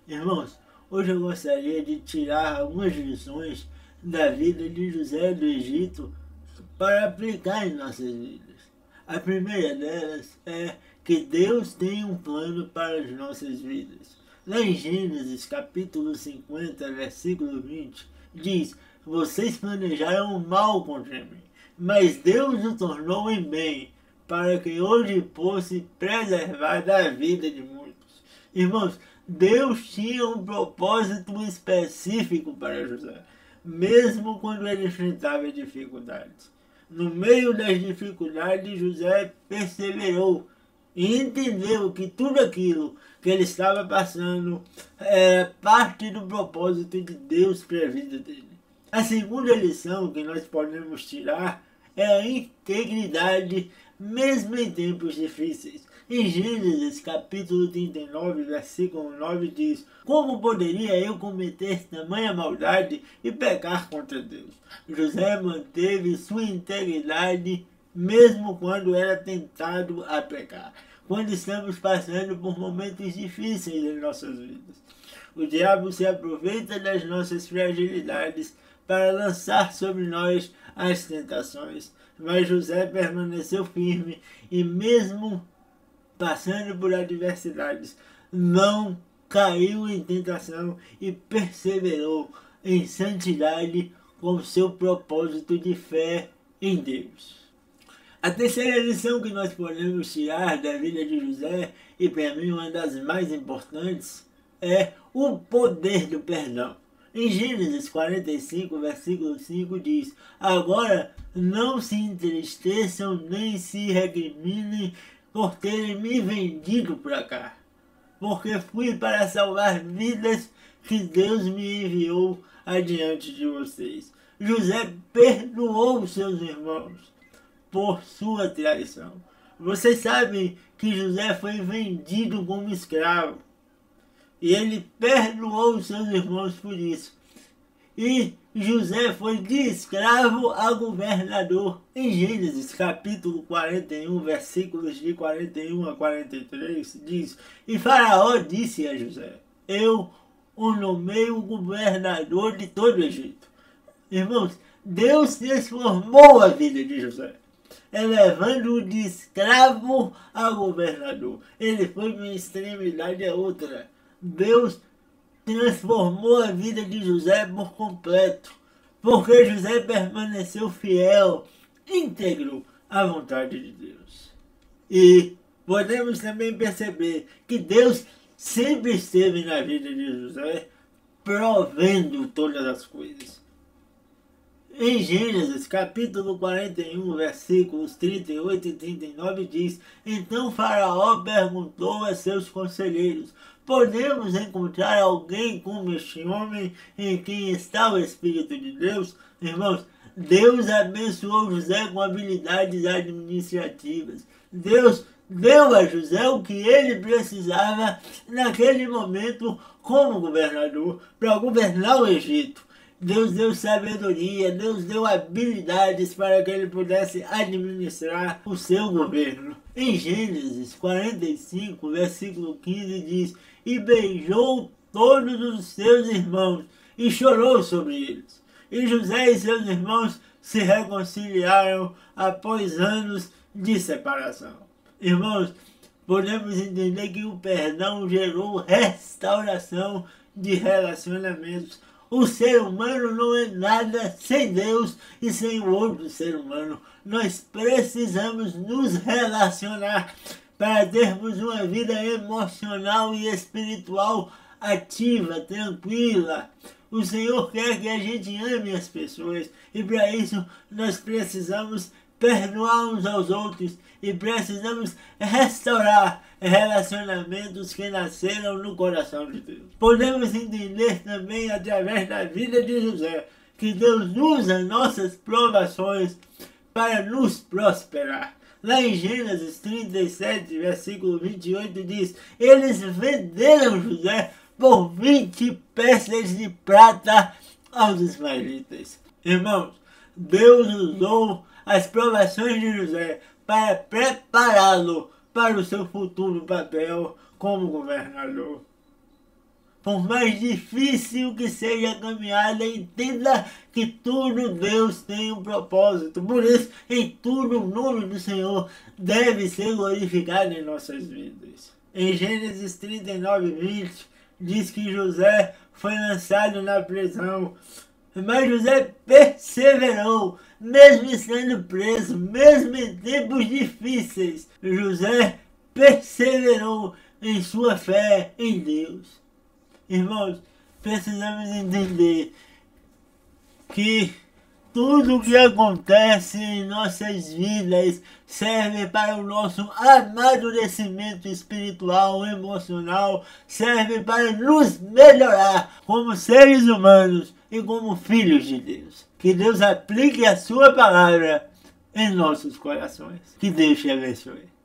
Irmãos, hoje eu gostaria de tirar algumas lições da vida de José do Egito para aplicar em nossas vidas. A primeira delas é que Deus tem um plano para as nossas vidas. Lá em Gênesis capítulo 50, versículo 20, diz: vocês planejaram o mal contra mim, mas Deus o tornou em bem, para que hoje fosse preservar da vida de muitos. Irmãos, Deus tinha um propósito específico para José, mesmo quando ele enfrentava dificuldades. No meio das dificuldades, José perseverou e entendeu que tudo aquilo que ele estava passando era parte do propósito de Deus para a vida dele. A segunda lição que nós podemos tirar é a integridade, mesmo em tempos difíceis. Em Gênesis capítulo 39, versículo 9 diz: como poderia eu cometer tamanha maldade e pecar contra Deus? José manteve sua integridade mesmo quando era tentado a pecar. Quando estamos passando por momentos difíceis em nossas vidas, o diabo se aproveita das nossas fragilidades para lançar sobre nós as tentações. Mas José permaneceu firme e mesmo passando por adversidades, não caiu em tentação e perseverou em santidade com seu propósito de fé em Deus. A terceira lição que nós podemos tirar da vida de José, e para mim uma das mais importantes, é o poder do perdão. Em Gênesis 45, versículo 5 diz: agora não se entristeçam nem se recriminem por terem me vendido para cá, porque fui para salvar vidas que Deus me enviou adiante de vocês. José perdoou seus irmãos por sua traição. Vocês sabem que José foi vendido como escravo e ele perdoou seus irmãos por isso. E José foi de escravo a governador. Em Gênesis capítulo 41, versículos de 41 a 43, diz: e Faraó disse a José: eu o nomeio governador de todo o Egito. Irmãos, Deus transformou a vida de José, elevando-o de escravo a governador. Ele foi de uma extremidade a outra. Deus transformou a vida de José por completo, porque José permaneceu fiel, íntegro à vontade de Deus. E podemos também perceber que Deus sempre esteve na vida de José, provendo todas as coisas. Em Gênesis capítulo 41, versículos 38 e 39 diz: então Faraó perguntou a seus conselheiros: podemos encontrar alguém como este homem em quem está o Espírito de Deus? Irmãos, Deus abençoou José com habilidades administrativas. Deus deu a José o que ele precisava naquele momento como governador para governar o Egito. Deus deu sabedoria, Deus deu habilidades para que ele pudesse administrar o seu governo. Em Gênesis 45, versículo 15 diz: e beijou todos os seus irmãos e chorou sobre eles. E José e seus irmãos se reconciliaram após anos de separação. Irmãos, podemos entender que o perdão gerou restauração de relacionamentos. O ser humano não é nada sem Deus e sem o outro ser humano. Nós precisamos nos relacionar para termos uma vida emocional e espiritual ativa, tranquila. O Senhor quer que a gente ame as pessoas e para isso nós precisamos perdoar uns aos outros e precisamos restaurar relacionamentos que nasceram no coração de Deus. Podemos entender também através da vida de José que Deus usa nossas provações para nos prosperar. Lá em Gênesis 37, versículo 28 diz: eles venderam José por 20 peças de prata aos ismaelitas. Irmãos, Deus usou as provações de José para prepará-lo para o seu futuro papel como governador. por mais difícil que seja a caminhada, entenda que tudo Deus tem um propósito. Por isso, em tudo o nome do Senhor deve ser glorificado em nossas vidas. Em Gênesis 39:20, diz que José foi lançado na prisão, mas José perseverou, mesmo estando preso, mesmo em tempos difíceis. José perseverou em sua fé em Deus. Irmãos, precisamos entender que tudo o que acontece em nossas vidas serve para o nosso amadurecimento espiritual, emocional, serve para nos melhorar como seres humanos e como filhos de Deus. Que Deus aplique a sua palavra em nossos corações. Que Deus te abençoe.